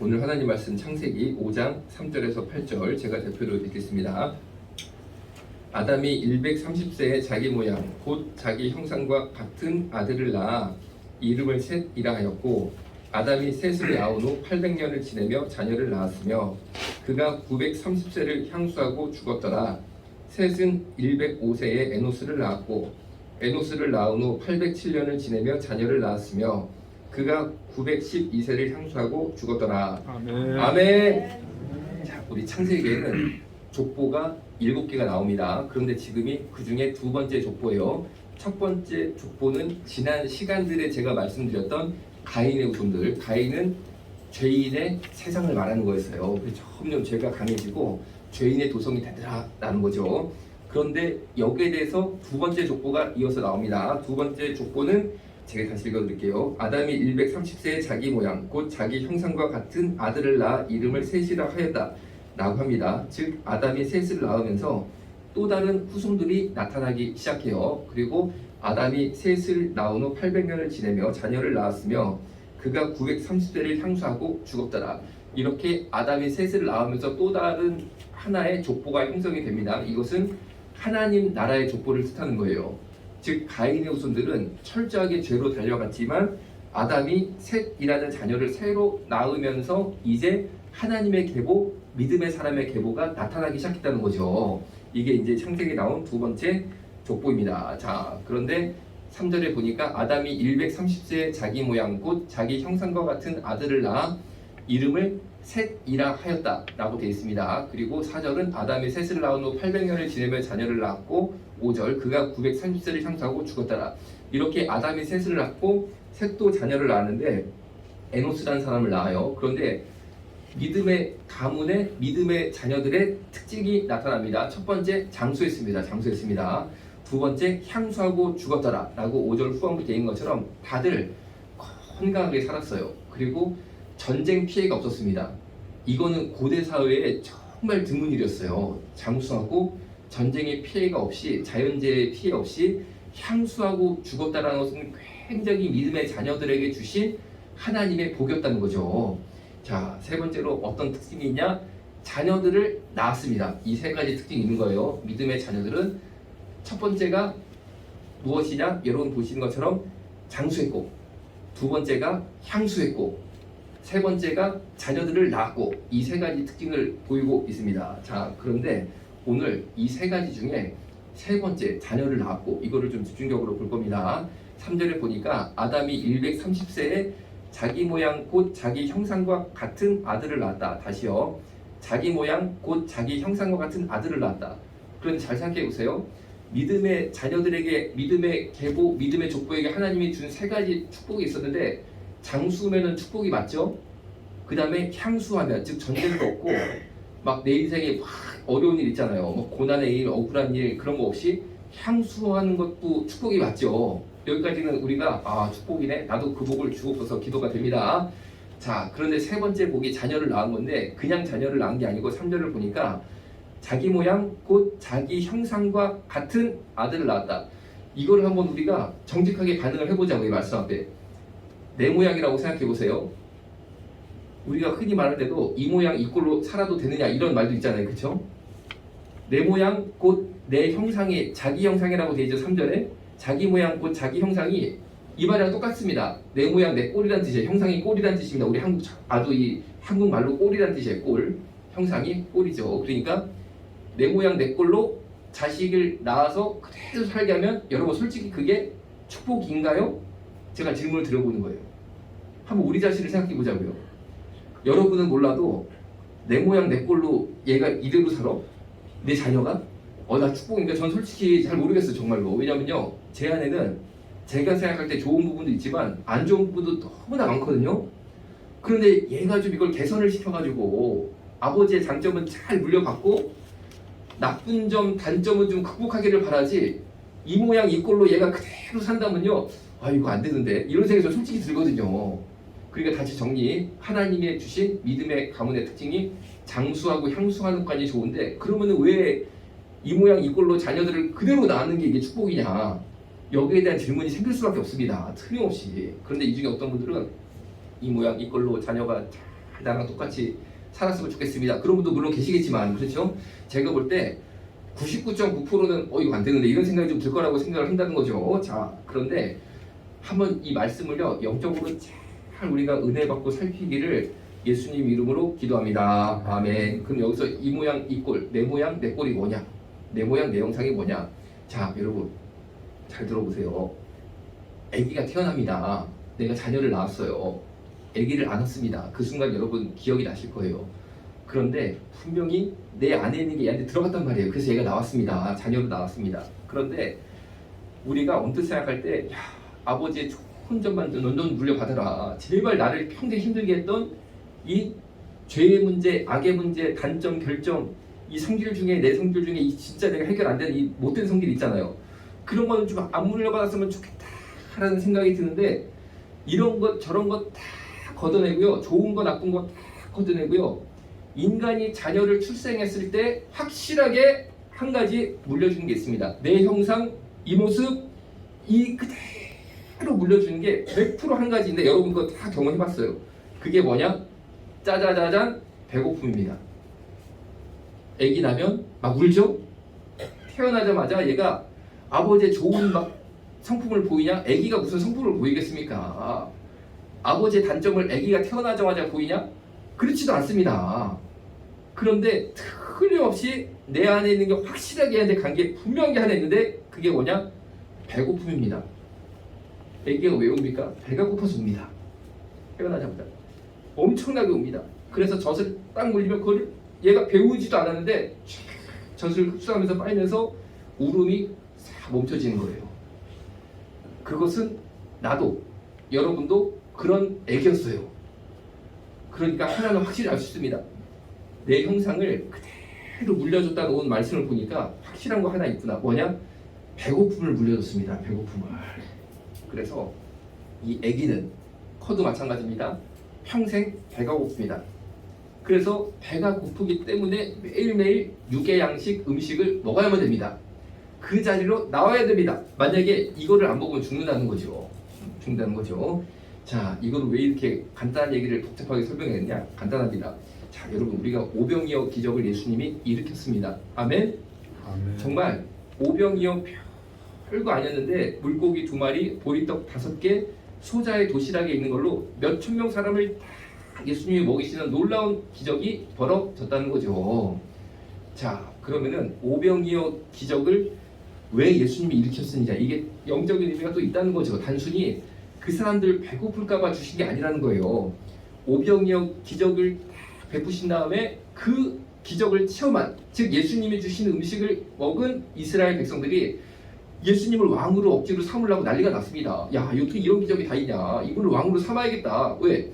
오늘 하나님 말씀 창세기 5장 3절에서 8절 제가 대표로 읽겠습니다. 아담이 130세에 자기 모양 곧 자기 형상과 같은 아들을 낳아 이름을 셋이라 하였고, 아담이 셋을 낳은 후 800년을 지내며 자녀를 낳았으며 그가 930세를 향수하고 죽었더라. 셋은 105세에 에노스를 낳았고, 에노스를 낳은 후 807년을 지내며 자녀를 낳았으며 그가 912세를 향수하고 죽었더라. 아멘. 아멘. 자, 우리 창세기에는 족보가 7개가 나옵니다. 그런데 지금이 그 중에 두 번째 족보예요. 첫 번째 족보는 지난 시간들에 제가 말씀드렸던 가인의 후손들. 가인은 죄인의 세상을 말하는 거였어요. 그래서 점점 죄가 강해지고 죄인의 도성이 되더라라는 거죠. 그런데 여기에 대해서 두 번째 족보가 이어서 나옵니다. 두 번째 족보는 제가 다시 읽어드릴게요. 아담이 130세에 자기 모양 곧 자기 형상과 같은 아들을 낳아 이름을 셋이라 하였다 라고 합니다. 즉 아담이 셋을 낳으면서 또 다른 후손들이 나타나기 시작해요. 그리고 아담이 셋을 낳은 후 800년을 지내며 자녀를 낳았으며 그가 930세를 향수하고 죽었더라. 이렇게 아담이 셋을 낳으면서 또 다른 하나의 족보가 형성이 됩니다. 이것은 하나님 나라의 족보를 뜻하는 거예요. 즉 가인의 후손들은 철저하게 죄로 달려갔지만 아담이 셋이라는 자녀를 새로 낳으면서 이제 하나님의 계보, 믿음의 사람의 계보가 나타나기 시작했다는 거죠. 이게 이제 창세기에 나온 두 번째 족보입니다. 자, 그런데 3절에 보니까 아담이 130세에 자기 모양 곧 자기 형상과 같은 아들을 낳아 이름을 셋이라 하였다 라고 되어 있습니다. 그리고 4절은 아담이 셋을 낳은 후 800년을 지내며 자녀를 낳았고, 5절 그가 930세를 향수하고 죽었더라. 이렇게 아담이 셋을 낳고 셋도 자녀를 낳았는데 에노스라는 사람을 낳아요. 그런데 믿음의 가문에 믿음의 자녀들의 특징이 나타납니다. 첫 번째 장수했습니다. 두 번째 향수하고 죽었더라 라고 5절 후반부에 되어 있는 것처럼 다들 건강하게 살았어요. 그리고 전쟁 피해가 없었습니다. 이거는 고대 사회에 정말 드문 일이었어요. 장수하고 전쟁의 피해가 없이, 자연재해의 피해 없이 향수하고 죽었다는 것은 굉장히 믿음의 자녀들에게 주신 하나님의 복이었다는 거죠. 자, 세 번째로 어떤 특징이 있냐? 자녀들을 낳았습니다. 이 세 가지 특징이 있는 거예요. 믿음의 자녀들은 첫 번째가 무엇이냐? 여러분 보시는 것처럼 장수했고, 두 번째가 향수했고, 세 번째가 자녀들을 낳았고, 이 세 가지 특징을 보이고 있습니다. 자, 그런데 오늘 이 세 가지 중에 세 번째 자녀를 낳았고, 이거를 좀 집중적으로 볼 겁니다. 3절에 보니까 아담이 130세에 자기 모양 곧 자기 형상과 같은 아들을 낳았다. 다시요. 자기 모양 곧 자기 형상과 같은 아들을 낳았다. 그런데 잘 생각해 보세요. 믿음의 자녀들에게 믿음의 계보, 믿음의 족보에게 하나님이 준 세 가지 축복이 있었는데, 장수면은 축복이 맞죠? 그 다음에 향수하면, 즉 전쟁도 없고 막 내 인생에 막 어려운 일 있잖아요. 뭐 고난의 일, 억울한 일 그런 거 없이 향수하는 것도 축복이 맞죠. 여기까지는 우리가 축복이네, 나도 그 복을 주옵소서 기도가 됩니다. 자, 그런데 세 번째 복이 자녀를 낳은 건데 그냥 자녀를 낳은 게 아니고 3절을 보니까 자기 모양 곧 자기 형상과 같은 아들을 낳았다. 이거를 한번 우리가 정직하게 반응을 해보자고요. 이 말씀 앞에 내 모양이라고 생각해 보세요. 우리가 흔히 말할 때도 이 모양 이 꼴로 살아도 되느냐 이런 말도 있잖아요. 그쵸? 내 모양 곧 내 형상이 자기 형상이라고 되어 있죠. 3절에 자기 모양 곧 자기 형상이 이 말이랑 똑같습니다. 내 모양 내 꼴이란 뜻이에요. 형상이 꼴이란 뜻입니다. 우리 이 한국말로 꼴이란 뜻이에요. 꼴. 형상이 꼴이죠. 그러니까 내 모양 내 꼴로 자식을 낳아서 그대로 살게 하면 여러분 솔직히 그게 축복인가요? 제가 질문을 드려보는 거예요. 한번 우리 자신을 생각해 보자고요. 여러분은 몰라도 내 모양 내 꼴로 얘가 이대로 살아? 내 자녀가? 나 축복인가? 전 솔직히 잘 모르겠어요. 정말로. 왜냐면요, 제 안에는 제가 생각할 때 좋은 부분도 있지만 안 좋은 부분도 너무나 많거든요. 그런데 얘가 좀 이걸 개선을 시켜가지고 아버지의 장점은 잘 물려받고 나쁜 점, 단점은 좀 극복하기를 바라지, 이 모양 이 꼴로 얘가 그대로 산다면요, 이거 안 되는데 이런 생각이 저 솔직히 들거든요. 그러니까 다시 정리, 하나님의 주신 믿음의 가문의 특징이 장수하고 향수하는 것까지 좋은데 그러면은 왜 이 모양 이 꼴로 자녀들을 그대로 낳는 게 이게 축복이냐, 여기에 대한 질문이 생길 수밖에 없습니다. 틀림없이. 그런데 이 중에 어떤 분들은 이 모양 이 꼴로 자녀가 나랑 똑같이 살았으면 좋겠습니다. 그런 분도 물론 계시겠지만, 그렇죠? 제가 볼 때 99.9%는 이거 안 되는데 이런 생각이 좀 들 거라고 생각을 한다는 거죠. 자, 그런데 한번 이 말씀을요, 영적으로 잘 우리가 은혜 받고 살피기를 예수님 이름으로 기도합니다. 아멘. 그럼 여기서 이 모양 이 꼴, 내 모양 내 꼴이 뭐냐? 내 모양 내 형상이 뭐냐? 자, 여러분 잘 들어보세요. 아기가 태어납니다. 내가 자녀를 낳았어요. 아기를 안았습니다. 그 순간 여러분 기억이 나실 거예요. 그런데 분명히 내 안에 있는 게 얘한테 들어갔단 말이에요. 그래서 얘가 나왔습니다. 자녀로 나왔습니다. 그런데 우리가 언뜻 생각할 때, 야, 아버지의 좋은 점만 넌 물려받아라. 제발 나를 평생 힘들게 했던 이 죄의 문제, 악의 문제, 단점, 결점, 이 성질 중에 내 성질 중에 이 진짜 내가 해결 안 되는 이 못된 성질 있잖아요. 그런 거는 좀 안 물려받았으면 좋겠다라는 생각이 드는데, 이런 것 저런 것 다 걷어내고요. 좋은 거 나쁜 거 다 걷어내고요. 인간이 자녀를 출생했을 때 확실하게 한 가지 물려주는 게 있습니다. 내 형상, 이 모습, 이 그대로 물려주는 게 100%한 가지인데, 여러분 그거 다 경험해봤어요. 그게 뭐냐? 짜자자잔, 배고픔입니다. 아기 나면 막 울죠? 태어나자마자 얘가 아버지의 좋은 막 성품을 보이냐? 아기가 무슨 성품을 보이겠습니까? 아버지의 단점을 아기가 태어나자마자 보이냐? 그렇지도 않습니다. 그런데 틀림없이 내 안에 있는 게 확실하게 얘한테 간 게 분명한 게 하나 있는데, 그게 뭐냐? 배고픔입니다. 아기가 왜 옵니까? 배가 고파서 옵니다. 태어나자마자 엄청나게 옵니다. 그래서 젖을 딱 물리면 그걸 얘가 배우지도 않았는데 젖을 흡수하면서 빨면서 울음이 싹 멈춰지는 거예요. 그것은 나도, 여러분도 그런 애기였어요. 그러니까 하나는 확실히 알 수 있습니다. 내 형상을 그대로 물려줬다 놓은 말씀을 보니까 확실한 거 하나 있구나. 뭐냐? 배고픔을 물려줬습니다. 배고픔을. 그래서 이 아기는 커도 마찬가지입니다. 평생 배가 고픕니다. 그래서 배가 고프기 때문에 매일매일 육의 양식 음식을 먹어야만 됩니다. 그 자리로 나와야 됩니다. 만약에 이거를 안 먹으면 죽는다는 거죠. 죽는다는 거죠. 자, 이거를 왜 이렇게 간단한 얘기를 복잡하게 설명했냐? 간단합니다. 자, 여러분, 우리가 오병이어 기적을 예수님이 일으켰습니다. 아멘? 아멘. 정말 오병이어 별거 아니었는데 물고기 2마리, 보리떡 5개, 소자의 도시락에 있는 걸로 몇천 명 사람을 다 예수님이 먹이시는 놀라운 기적이 벌어졌다는 거죠. 자, 그러면은 오병이어 기적을 왜 예수님이 일으켰느냐, 이게 영적인 의미가 또 있다는 거죠. 단순히 그 사람들 배고플까봐 주신 게 아니라는 거예요. 오병이어 기적을 베푸신 다음에 그 기적을 체험한, 즉 예수님이 주신 음식을 먹은 이스라엘 백성들이 예수님을 왕으로 억지로 삼으려고 난리가 났습니다. 야, 어떻게 이런 기적이 다 있냐? 이분을 왕으로 삼아야겠다. 왜?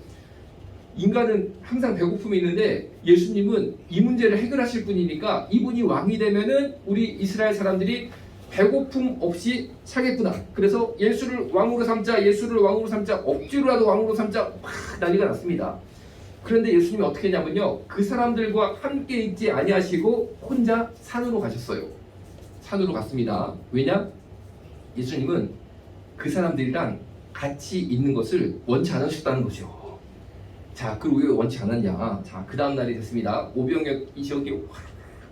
인간은 항상 배고픔이 있는데 예수님은 이 문제를 해결하실 분이니까 이분이 왕이 되면은 우리 이스라엘 사람들이 배고픔 없이 살겠구나. 그래서 예수를 왕으로 삼자, 예수를 왕으로 삼자, 억지로라도 왕으로 삼자, 막 난리가 났습니다. 그런데 예수님이 어떻게 했냐면요, 그 사람들과 함께 있지 아니하시고 혼자 산으로 가셨어요. 산으로 갔습니다. 왜냐? 예수님은 그 사람들이랑 같이 있는 것을 원치 않으셨다는 거죠. 자, 그리고 왜 원치 않았냐? 자, 그 다음 날이 됐습니다. 오병이어 기적이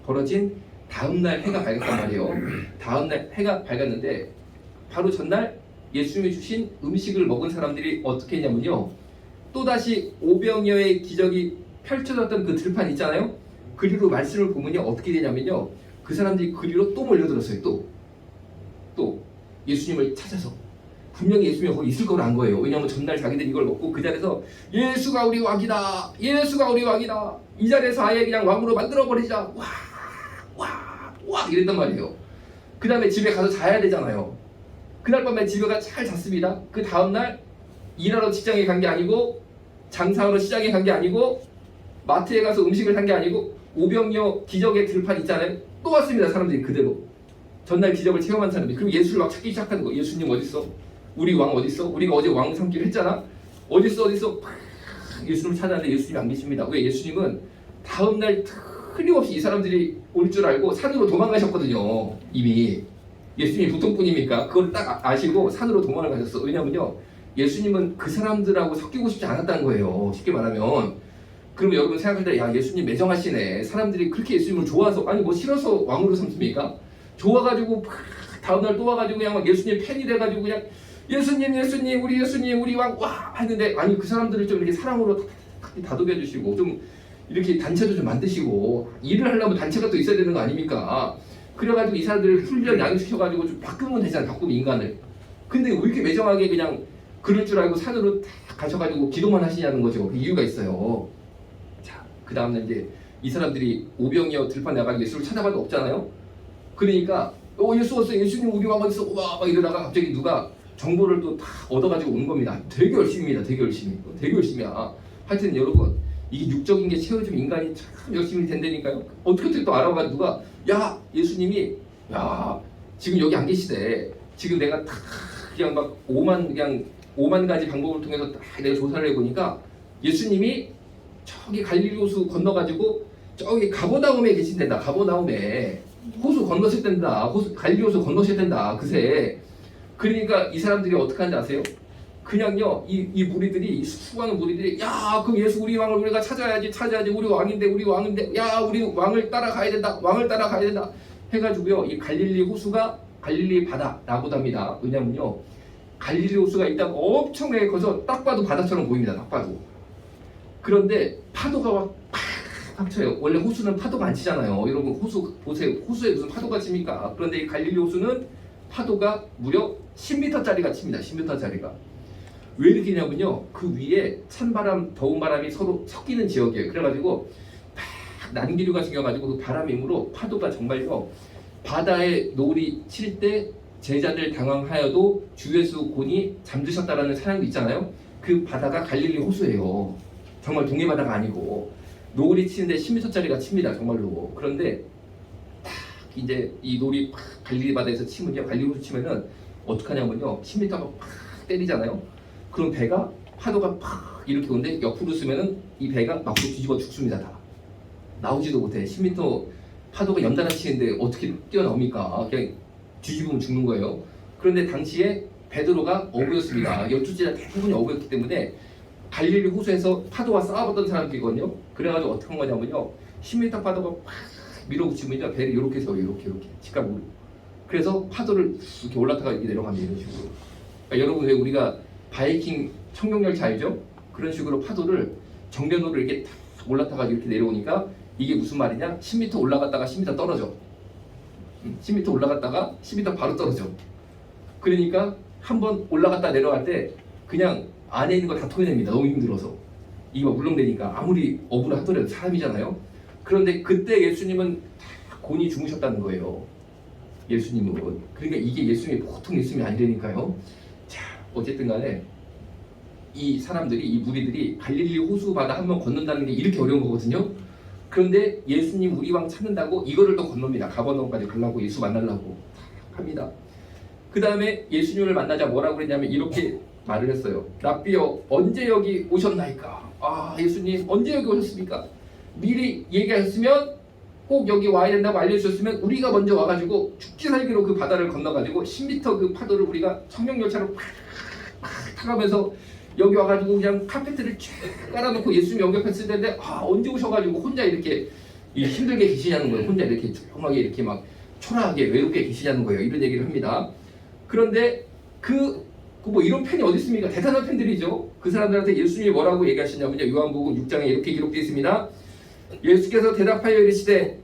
벌어진 다음 날 해가 밝았단 말이에요. 다음 날 해가 밝았는데 바로 전날 예수님이 주신 음식을 먹은 사람들이 어떻게 했냐면요, 또다시 오병이어의 기적이 펼쳐졌던 그 들판 있잖아요. 그리로 말씀을 보면요, 어떻게 되냐면요, 그 사람들이 그리로 또 몰려들었어요. 또 예수님을 찾아서. 분명히 예수님이 거기 있을 거로 안 거예요. 왜냐하면 전날 자기들이 이걸 먹고 그 자리에서 예수가 우리 왕이다, 예수가 우리 왕이다, 이 자리에서 아예 그냥 왕으로 만들어버리자, 와 이랬단 말이에요. 그 다음에 집에 가서 자야 되잖아요. 그날 밤에 집에가 잘 잤습니다. 그 다음날 일하러 직장에 간 게 아니고, 장사하러 시장에 간 게 아니고, 마트에 가서 음식을 산 게 아니고, 오병이어 기적의 들판 있잖아요. 또 왔습니다. 사람들이 그대로 전날 기적을 체험한 사람들이. 그럼 예수를 막 찾기 시작하는 거예요. 예수님 어딨어? 우리 왕 어딨어? 우리가 어제 왕 삼기로 했잖아. 어딨어? 예수님을 찾았는데 예수님이 안 계십니다. 왜? 예수님은 다음날 틀림없이 이 사람들이 올 줄 알고 산으로 도망가셨거든요. 이미. 예수님이 보통분입니까? 그걸 딱 아시고 산으로 도망을 가셨어. 왜냐면요, 예수님은 그 사람들하고 섞이고 싶지 않았다는 거예요. 쉽게 말하면 그러면 여러분 생각할 때 야 예수님 매정하시네. 사람들이 그렇게 예수님을 좋아서 아니 뭐 싫어서 왕으로 삼습니까? 좋아가지고 다음날 또 와가지고 그냥 막 예수님 팬이 돼가지고 그냥 예수님 우리 왕 와 했는데 아니 그 사람들을 좀 이렇게 사랑으로 다독여 주시고 좀 이렇게 단체도 좀 만드시고 일을 하려면 단체가 또 있어야 되는 거 아닙니까? 그래가지고 이 사람들을 훈련 양육시켜가지고 좀 바꾸면 되잖아. 바꾸면 인간을. 근데 왜 이렇게 매정하게 그냥 그럴 줄 알고 산으로 딱 가셔가지고 기도만 하시냐는 거죠. 그 이유가 있어요. 자, 그 다음날 이제 이 사람들이 오병이어 들판 나가서 예수를 찾아봐도 없잖아요. 그러니까 예수 왔어. 예수님 우리 왕 어딨어? 와 막 이러다가 갑자기 누가 정보를 또 다 얻어가지고 온 겁니다. 되게 열심히입니다. 되게 열심이야. 하여튼 여러분 이게 육적인 게 채워지면 인간이 참 열심히 된다니까요. 어떻게 또 알아봐가지고 누가 야 예수님이 야 지금 여기 안 계시대. 지금 내가 다 그냥 막 5만 가지 방법을 통해서 다 내가 조사를 해보니까 예수님이 저기 갈릴리 호수 건너가지고 저기 가버나움에 계신단다. 가버나움에 호수 건너실 된다. 갈릴리 호수 건너실 된다. 그새 그러니까 이 사람들이 어떻게 하는지 아세요? 그냥요 이 무리들이 이 수많은 무리들이 야 그럼 예수 우리 왕을 우리가 찾아야지 우리 왕인데 야 우리 왕을 따라가야 된다 해가지고요 이 갈릴리 호수가 갈릴리 바다라고도 합니다. 왜냐면요 갈릴리 호수가 일단 엄청나게 커서 딱 봐도 바다처럼 보입니다. 딱 봐도. 그런데 파도가 막 쳐요. 원래 호수는 파도가 안 치잖아요. 여러분 호수 보세요. 호수에 무슨 파도가 칩니까? 그런데 이 갈릴리 호수는 파도가 무려 10m짜리가 칩니다. 10m짜리가. 왜 이렇게 냐면요 그 위에 찬바람 더운 바람이 서로 섞이는 지역이에요. 그래가지고 막 난기류가 생겨가지고 그 바람의 힘으로 파도가 정말요 바다에 노을이 칠 때 제자들 당황하여도 주 예수 곤이 잠드셨다라는 사랑도 있잖아요. 그 바다가 갈릴리 호수예요. 정말 동해 바다가 아니고 노을이 치는데 10m짜리가 칩니다. 정말로. 그런데 딱 이제 이 노을이 갈릴리 바다에서 치면요 갈릴리 호수 치면은 어떡하냐면요 10m가 팍 때리잖아요. 그럼 배가 파도가 팍 이렇게 오는데 옆으로 쓰면은 이 배가 막 뒤집어 죽습니다. 다 나오지도 못해. 10m 파도가 연달아 치는데 어떻게 뛰어나옵니까? 그냥 뒤집으면 죽는 거예요. 그런데 당시에 베드로가 어부였습니다. 열두제자 대부분이 어부였기 때문에 갈릴리 호수에서 파도와 싸워봤던 사람들이거든요. 그래가지고 어떻게 한 거냐면요 10m 파도가 팍 밀어붙이면요 배를 이렇게 세워요. 이렇게 직각으로. 그래서 파도를 이렇게 올라타가 이렇게 내려갑니다. 이런 식으로. 그러니까 여러분 왜 우리가 바이킹 청룡열차 알죠? 그런 식으로 파도를 정면으로 이렇게 탁 올라타가지고 이렇게 내려오니까 이게 무슨 말이냐? 10m 올라갔다가 10m 떨어져. 10m 올라갔다가 10m 바로 떨어져. 그러니까 한번 올라갔다 내려갈 때 그냥 안에 있는 거 다 토해냅니다. 너무 힘들어서. 이게 물렁대니까 아무리 어부를 하더라도 사람이잖아요. 그런데 그때 예수님은 다 곤히 죽으셨다는 거예요. 예수님은. 그러니까 이게 예수님이 보통 예수님이 아니라니까요. 자, 어쨌든 간에 이 사람들이 이 무리들이 갈릴리 호수 바다 한번 건넌다는 게 이렇게 어려운 거거든요. 그런데 예수님 우리 왕 찾는다고 이거를 또 건넙니다. 가버나움까지 가려고 예수 만나려고 합니다. 그 다음에 예수님을 만나자 뭐라고 그랬냐면 이렇게 말을 했어요. 랍비여 언제 여기 오셨나이까? 아 예수님 언제 여기 오셨습니까? 미리 얘기하셨으면 꼭 여기 와야 된다고 알려주셨으면 우리가 먼저 와가지고 죽기 살기로 그 바다를 건너가지고 10m 그 파도를 우리가 청룡열차로 팍 타가면서 여기 와가지고 그냥 카페트를 쫙 깔아놓고 예수님 영접했을 텐데 언제 오셔가지고 혼자 이렇게 힘들게 계시냐는 거예요. 혼자 이렇게 조용하게 이렇게 막 초라하게 외롭게 계시냐는 거예요. 이런 얘기를 합니다. 그런데 뭐 이런 팬이 어디 있습니까? 대단한 팬들이죠. 그 사람들한테 예수님이 뭐라고 얘기하시냐면요. 요한복음 6장에 이렇게 기록되어 있습니다. 예수께서 대답하여 이르시되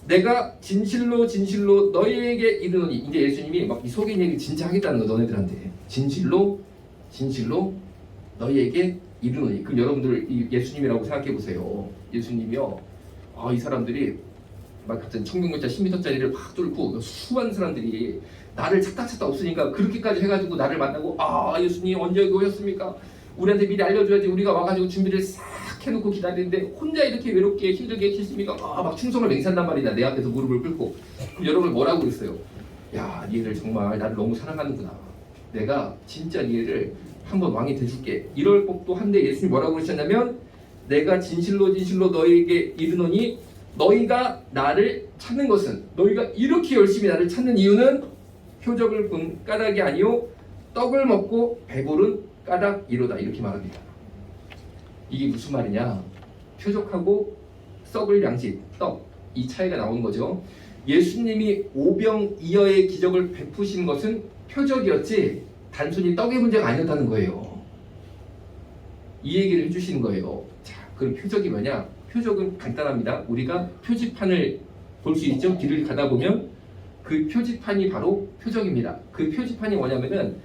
내가 진실로 너희에게 이르노니 이제 예수님이 막 이 속인 얘기 진짜 하겠다는 거 너네들한테 진실로 너희에게 이르노니. 그럼 여러분들 이 예수님이라고 생각해 보세요. 예수님이요. 이 사람들이 막 같은 청룡열차 10m짜리를 막 뚫고 수많은 사람들이 나를 찾다 없으니까 그렇게까지 해가지고 나를 만나고 예수님 언제 여기 오셨습니까? 우리한테 미리 알려줘야지. 우리가 와가지고 준비를 싹 해놓고 기다리는데 혼자 이렇게 외롭게 힘들게 계십니까? 막 충성을 맹세한단 말이다. 내 앞에서 무릎을 꿇고. 그럼 여러분 뭐라고 그랬어요? 야 니들 정말 나를 너무 사랑하는구나. 내가 진짜 니를 한번 왕이 돼줄게. 이럴 법도 한데 예수님이 뭐라고 그러셨냐면 내가 진실로 너희에게 이르노니 너희가 나를 찾는 것은 너희가 이렇게 열심히 나를 찾는 이유는 표적을 본 까닭이 아니요 떡을 먹고 배부른 까닭이로다. 이렇게 말합니다. 이게 무슨 말이냐? 표적하고 썩을 양식, 떡, 이 차이가 나오는 거죠. 예수님이 오병이어의 기적을 베푸신 것은 표적이었지 단순히 떡의 문제가 아니었다는 거예요. 이 얘기를 해주시는 거예요. 자, 그럼 표적이 뭐냐? 표적은 간단합니다. 우리가 표지판을 볼 수 있죠? 길을 가다 보면 그 표지판이 바로 표적입니다. 그 표지판이 뭐냐면은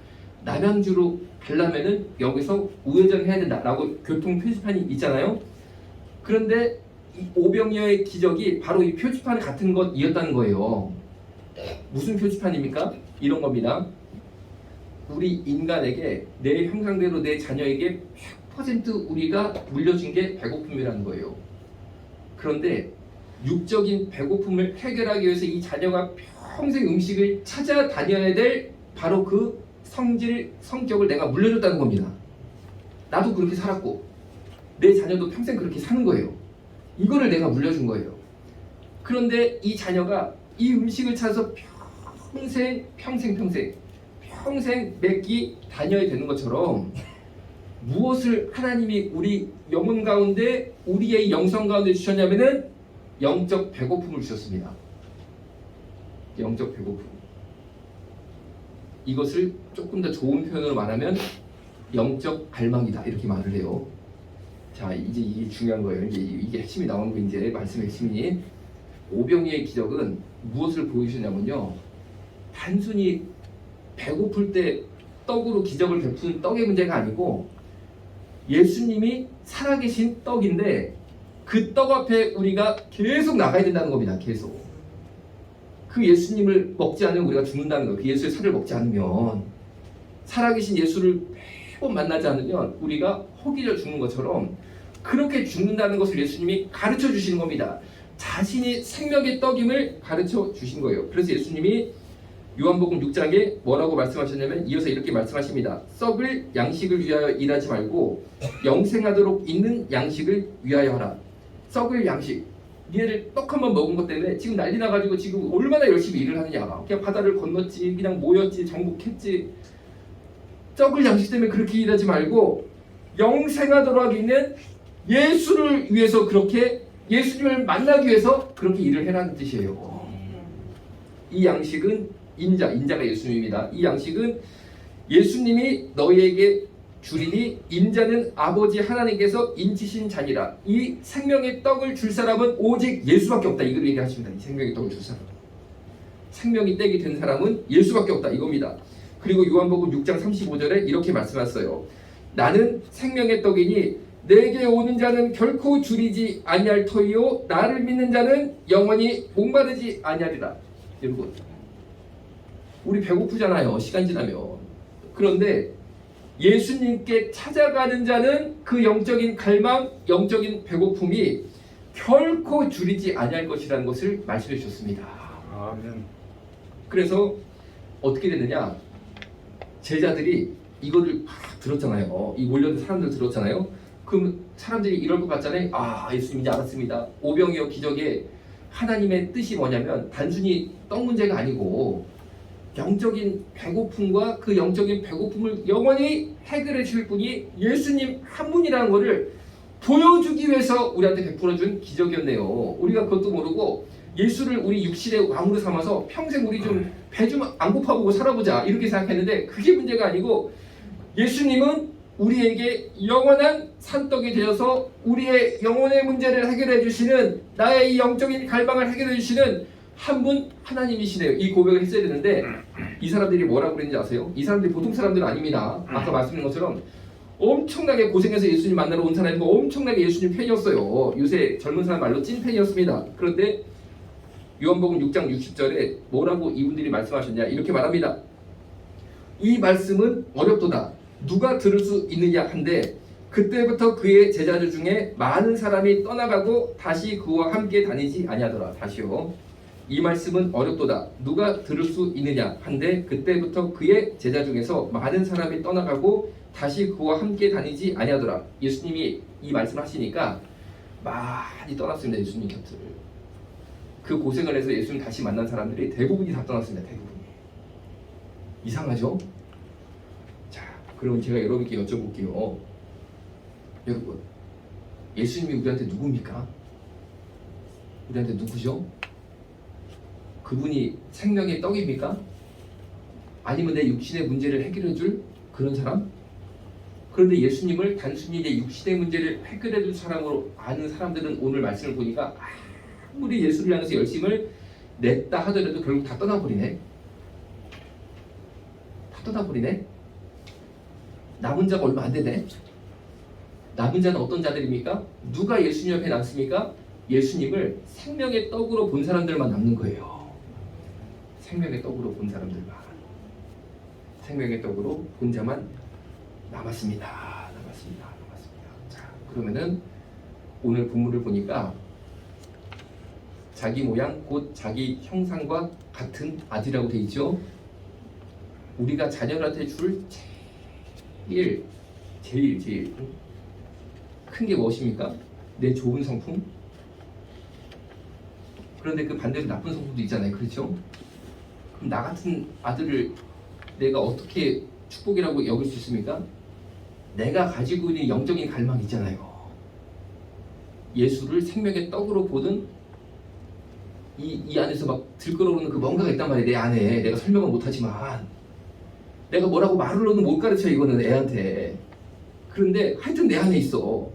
남양주로 가려면은 여기서 우회전 해야 된다라고 교통 표지판이 있잖아요. 그런데 이 오병이어의 기적이 바로 이 표지판 같은 것이었다는 거예요. 무슨 표지판입니까? 이런 겁니다. 우리 인간에게 내 형상대로 내 자녀에게 100% 우리가 물려준 게 배고픔이라는 거예요. 그런데 육적인 배고픔을 해결하기 위해서 이 자녀가 평생 음식을 찾아다녀야 될 바로 그 성격을 내가 물려줬다는 겁니다. 나도 그렇게 살았고 내 자녀도 평생 그렇게 사는 거예요. 이거를 내가 물려준 거예요. 그런데 이 자녀가 이 음식을 찾아서 평생 맺기 다녀야 되는 것처럼 무엇을 하나님이 우리 영혼 가운데 우리의 영성 가운데 주셨냐면은 영적 배고픔을 주셨습니다. 영적 배고픔. 이것을 조금 더 좋은 표현으로 말하면 영적 갈망이다 이렇게 말을 해요. 자, 이제 이게 중요한 거예요. 이게 핵심이 나오는 거 이제 말씀의 핵심이 오병이의 기적은 무엇을 보여주셨냐면요. 단순히 배고플 때 떡으로 기적을 베푸는 떡의 문제가 아니고 예수님이 살아계신 떡인데 그 떡 앞에 우리가 계속 나가야 된다는 겁니다. 계속. 그 예수님을 먹지 않으면 우리가 죽는다는 거예요. 그 예수의 살을 먹지 않으면 살아계신 예수를 매번 만나지 않으면 우리가 허기져 죽는 것처럼 그렇게 죽는다는 것을 예수님이 가르쳐 주시는 겁니다. 자신이 생명의 떡임을 가르쳐 주신 거예요. 그래서 예수님이 요한복음 6장에 뭐라고 말씀하셨냐면 이어서 이렇게 말씀하십니다. 썩을 양식을 위하여 일하지 말고 영생하도록 있는 양식을 위하여 하라. 썩을 양식. 얘를 떡 한 번 먹은 것 때문에 지금 난리 나가지고 지금 얼마나 열심히 일을 하느냐. 그냥 바다를 건넜지, 그냥 모였지, 정복했지. 썩을 양식 때문에 그렇게 일하지 말고 영생하도록 하기 있는 예수를 위해서 그렇게 예수님을 만나기 위해서 그렇게 일을 해라는 뜻이에요. 이 양식은 인자가 예수님입니다. 이 양식은 예수님이 너희에게 주리니 인자는 아버지 하나님께서 인치신 자니라. 이 생명의 떡을 줄 사람은 오직 예수밖에 없다. 이걸 얘기하십니다. 이 생명의 떡을 줄 사람. 생명이 떡이 된 사람은 예수밖에 없다. 이겁니다. 그리고 요한복음 6장 35절에 이렇게 말씀하셨어요. 나는 생명의 떡이니 내게 오는 자는 결코 줄이지 아니할 터이요 나를 믿는 자는 영원히 목마르지 아니하리라. 여러분, 우리 배고프잖아요. 시간 지나면. 그런데 예수님께 찾아가는 자는 그 영적인 갈망, 영적인 배고픔이 결코 줄이지 아니할 것이라는 것을 말씀해 주셨습니다. 아멘. 그래서 어떻게 됐느냐? 제자들이 이거를 막 들었잖아요. 이 몰려든 사람들 들었잖아요. 그럼 사람들이 이럴 것 같잖아요. 아, 예수님 이제 알았습니다. 오병이어 기적에 하나님의 뜻이 뭐냐면 단순히 떡 문제가 아니고 영적인 배고픔과 그 영적인 배고픔을 영원히 해결해 줄 분이 예수님 한 분이라는 것을 보여주기 위해서 우리한테 베풀어 준 기적이었네요. 우리가 그것도 모르고 예수를 우리 육신의 왕으로 삼아서 평생 우리 좀 배 좀 안 고파보고 살아보자 이렇게 생각했는데 그게 문제가 아니고 예수님은 우리에게 영원한 산떡이 되어서 우리의 영혼의 문제를 해결해 주시는 나의 이 영적인 갈망을 해결해 주시는 한 분 하나님이시네요. 이 고백을 했어야 되는데 이 사람들이 뭐라고 그랬는지 아세요? 이 사람들이 보통 사람들은 아닙니다. 아까 말씀드린 것처럼 엄청나게 고생해서 예수님 만나러 온 사람이고 엄청나게 예수님 팬이었어요. 요새 젊은 사람 말로 찐 팬이었습니다. 그런데 요한복음 6장 60절에 뭐라고 이분들이 말씀하셨냐 이렇게 말합니다. 이 말씀은 어렵도다. 누가 들을 수 있느냐 한데 그때부터 그의 제자들 중에 많은 사람이 떠나가고 다시 그와 함께 다니지 아니하더라. 다시요. 이 말씀은 어렵도다. 누가 들을 수 있느냐 한데 그때부터 그의 제자 중에서 많은 사람이 떠나가고 다시 그와 함께 다니지 아니하더라. 예수님이 이 말씀을 하시니까 많이 떠났습니다. 예수님 곁을. 그 고생을 해서 예수님 다시 만난 사람들이 대부분이 다 떠났습니다. 대부분이. 이상하죠? 자, 그럼 제가 여러분께 여쭤볼게요. 여러분, 예수님이 우리한테 누굽니까? 우리한테 누구죠? 그분이 생명의 떡입니까? 아니면 내 육신의 문제를 해결해 줄 그런 사람? 그런데 예수님을 단순히 내 육신의 문제를 해결해 줄 사람으로 아는 사람들은 오늘 말씀을 보니까 아무리 예수를 향해서 열심을 냈다 하더라도 결국 다 떠나버리네. 다 떠나버리네. 남은 자가 얼마 안 되네. 남은 자는 어떤 자들입니까? 누가 예수님 옆에 남습니까? 예수님을 생명의 떡으로 본 사람들만 남는 거예요. 생명의 떡으로 본 사람들만. 생명의 떡으로 본 자만 남았습니다. 남았습니다. 자, 그러면은 오늘 본문을 보니까 자기 모양 곧 자기 형상과 같은 아들이라고 돼 있죠. 우리가 자녀한테 줄 제일 큰 게 무엇입니까? 내 좋은 성품. 그런데 그 반대로 나쁜 성품도 있잖아요. 그렇죠? 그럼 나 같은 아들을 내가 어떻게 축복이라고 여길 수 있습니까? 내가 가지고 있는 영적인 갈망이 있잖아요. 예수를 생명의 떡으로 보는 이 안에서 막 들끓어오르는 그 뭔가가 있단 말이에요. 내 안에. 내가 설명은 못하지만 내가 뭐라고 말로는 못 가르쳐, 이거는 애한테. 그런데 하여튼 내 안에 있어.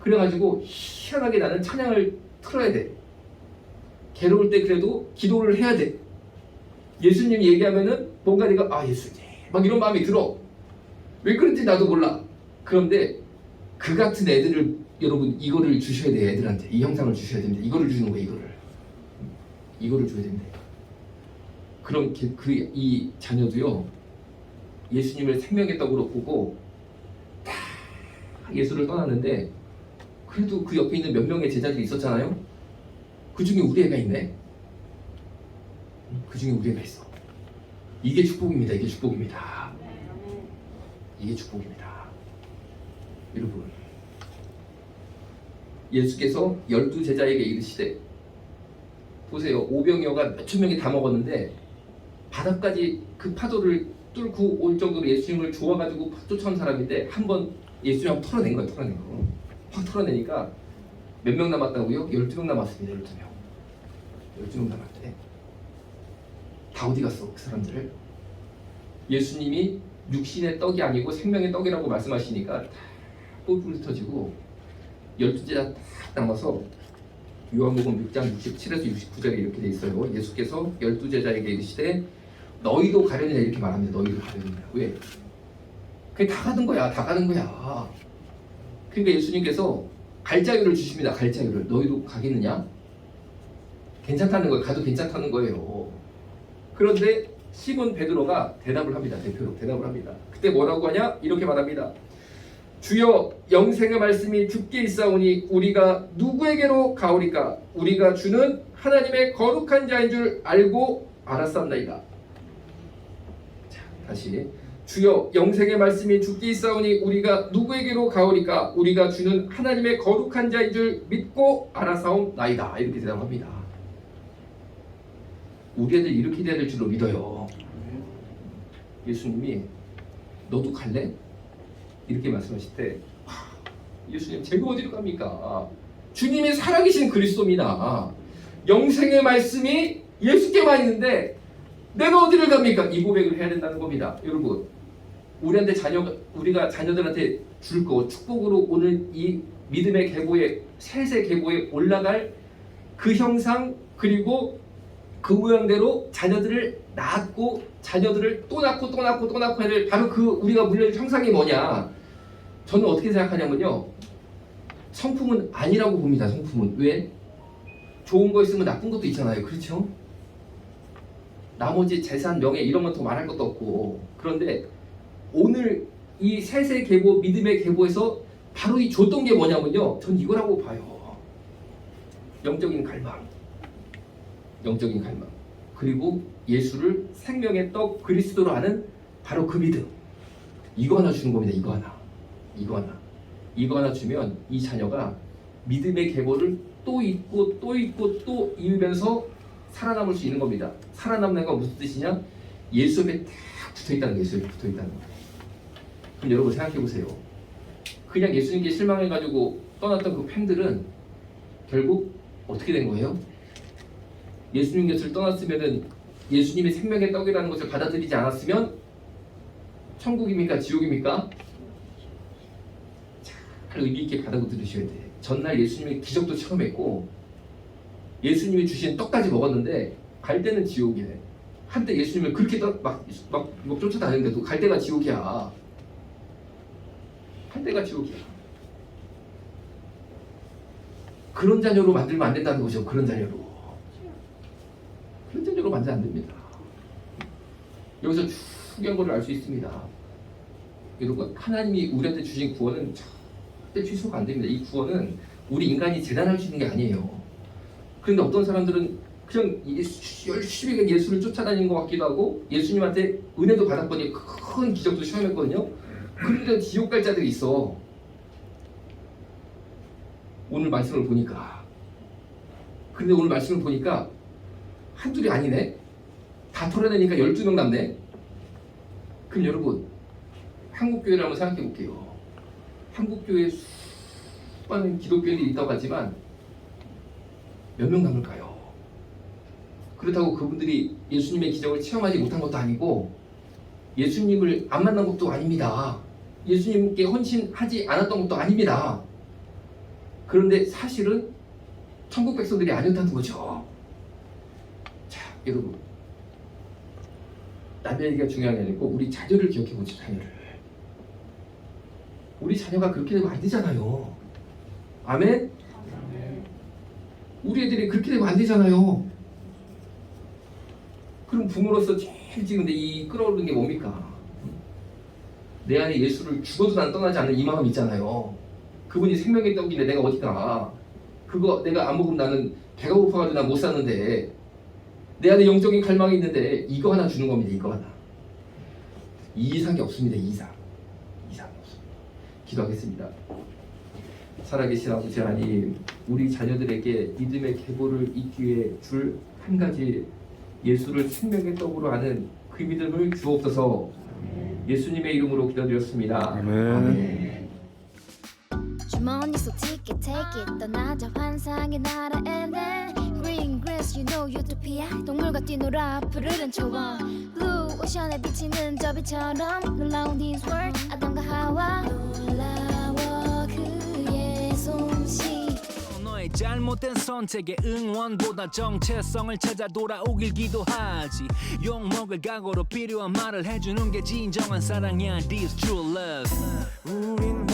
그래가지고 희한하게 나는 찬양을 틀어야 돼. 괴로울 때 그래도 기도를 해야 돼. 예수님 얘기하면은 뭔가 내가 예수님 막 이런 마음이 들어. 왜 그런지 나도 몰라. 그런데 그 같은 애들을 여러분 이거를 주셔야 돼요. 애들한테 이 형상을 주셔야 됩니다. 이거를 주는 거예요. 이거를 줘야 됩니다. 그럼 이 자녀도요, 예수님을 생명의 떡으로 보고 다 예수를 떠났는데 그래도 그 옆에 있는 몇 명의 제자들이 있었잖아요. 그 중에 우리 애가 있네. 그 중에 우리 애가 있어. 이게 축복입니다. 이게 축복입니다. 이게 축복입니다. 여러분, 예수께서 12제자에게 이르시되, 보세요. 오병이어가 몇천 명이 다 먹었는데 바다까지 그 파도를 뚫고 올 정도로 예수님을 좋아가지고 쫓아온 사람인데 한번 예수님 한번 털어낸 거예요. 확 털어내니까 몇 명 남았다고요? 12명 남았습니다. 12명 남았대. 다 어디 갔어? 그 사람들을. 예수님이 육신의 떡이 아니고 생명의 떡이라고 말씀하시니까 다 뿔뿔이 터지고 12제자 딱 남아서 요한복음 6장 67에서 69절에 이렇게 돼 있어요. 예수께서 12제자에게 이르시되 너희도 가려니냐 이렇게 말합니다. 너희도 가려니냐. 왜? 그게 다 가는 거야. 그러니까 예수님께서 갈 자유를 주십니다. 갈 자유를. 너희도 가겠느냐? 괜찮다는 거예요. 가도 괜찮다는 거예요. 그런데 시몬 베드로가 대답을 합니다. 대답을 합니다. 그때 뭐라고 하냐? 이렇게 말합니다. 주여, 영생의 말씀이 주께 있사오니 우리가 누구에게로 가오리까? 우리가 주는 하나님의 거룩한 자인 줄 알고 알았사옵나이다. 자, 다시. 주여, 영생의 말씀이 주께 있사오니 우리가 누구에게로 가오리까? 우리가 주는 하나님의 거룩한 자인 줄 믿고 알았사옵나이다. 이렇게 대답합니다. 우리 애들 이렇게 돼야 될 줄로 믿어요. 예수님이 너도 갈래? 이렇게 말씀하실 때 예수님 제가 어디로 갑니까? 주님이 살아계신 그리스도입니다. 영생의 말씀이 예수께만 있는데 내가 어디를 갑니까? 이 고백을 해야 된다는 겁니다. 여러분, 우리가 자녀들한테 줄 거 축복으로 오늘 이 믿음의 계보에 셋의 계보에 올라갈 그 형상, 그리고 그 모양대로 자녀들을 낳고 자녀들을 또 낳고 해야 될 바로 그 우리가 물려줄 형상이 뭐냐? 저는 어떻게 생각하냐면요, 성품은 아니라고 봅니다. 성품은. 왜? 좋은 거 있으면 나쁜 것도 있잖아요. 그렇죠? 나머지 재산, 명예 이런 건 더 말할 것도 없고. 그런데 오늘 이 셋의 계보, 믿음의 계보에서 바로 이 줬던 게 뭐냐면요, 전 이거라고 봐요. 영적인 갈망. 그리고 예수를 생명의 떡 그리스도로 아는 바로 그 믿음. 이거 하나 주는 겁니다. 이거 하나 주면 이 자녀가 믿음의 계보를 또 이으면서 살아남을 수 있는 겁니다. 살아남는 건 무슨 뜻이냐? 예수 옆에 딱 붙어있다는 거예요. 그럼 여러분 생각해 보세요. 그냥 예수님께 실망해가지고 떠났던 그 팬들은 결국 어떻게 된 거예요? 예수님 곁을 떠났으면은 예수님이 생명의 떡이라는 것을 받아들이지 않았으면 천국입니까? 지옥입니까? 잘 의미 있게 받아들이셔야 돼. 전날 예수님이 기적도 처음 했고 예수님이 주신 떡까지 먹었는데 갈 때는 지옥이네. 한때 예수님을 그렇게 막 쫓아다녔는데도 갈 때가 지옥이야. 할 때가 지옥이야. 그런 자녀로 만들면 안 된다는 거죠. 그런 자녀로 만들면 안 됩니다. 여기서 쭉 연거를 알 수 있습니다. 여러분, 하나님이 우리한테 주신 구원은 절대 취소가 안 됩니다. 이 구원은 우리 인간이 재단할 수 있는 게 아니에요. 그런데 어떤 사람들은 그냥 열심히 예수를 쫓아다니는 것 같기도 하고 예수님한테 은혜도 받았거니 큰 기적도 시험했거든요. 그런데 지옥 갈 자들이 있어. 오늘 말씀을 보니까. 근데 오늘 말씀을 보니까 한둘이 아니네. 다 털어내니까 12명 남네. 그럼 여러분, 한국교회를 한번 생각해 볼게요. 한국교회에 수많은 기독교인이 있다고 하지만 몇 명 남을까요? 그렇다고 그분들이 예수님의 기적을 체험하지 못한 것도 아니고 예수님을 안 만난 것도 아닙니다. 예수님께 헌신하지 않았던 것도 아닙니다. 그런데 사실은 천국 백성들이 아니었다는 거죠. 자, 여러분, 남의 얘기가 중요한 게 아니고 우리 자녀를 기억해 보죠. 자녀를. 우리 자녀가 그렇게 되면 안 되잖아요. 아멘? 우리 애들이 그렇게 되면 안 되잖아요. 그럼 부모로서 제일 지금 이 끌어오르는 게 뭡니까? 내 안에 예수를 죽어도 난 떠나지 않는 이 마음 있잖아요. 그분이 생명의 떡인데 내가 어디가? 그거 내가 안 먹으면 나는 배가 고파가지고 난 못 사는데 내 안에 영적인 갈망이 있는데 이거 하나 주는 겁니다. 이거 하나. 이 이상이 없습니다. 이 이상이 없습니다. 기도하겠습니다. 살아계신 아버지 하나님, 우리 자녀들에게 믿음의 계보를 잇기 위해 줄 한 가지 예수를 생명의 떡으로 아는 그 믿음을 주옵소서. 예수님의 이름으로 기도드렸습니다. 아멘. 주머니 속 ticket take it 떠나자 환상의 나라 and then green grass you know utopia 동물과 뛰놀아 푸르른 초원 blue 오션에 비치는 저 빛처럼 놀라운 this world 아담과 하와 놀라워 그의 솜씨 너의 잘못된 선택에 응원보다 정체성을 찾아 돌아오길 기도하지 욕먹을 각오로 필요한 말을 해주는 게 진정한 사랑이야 This true love 우린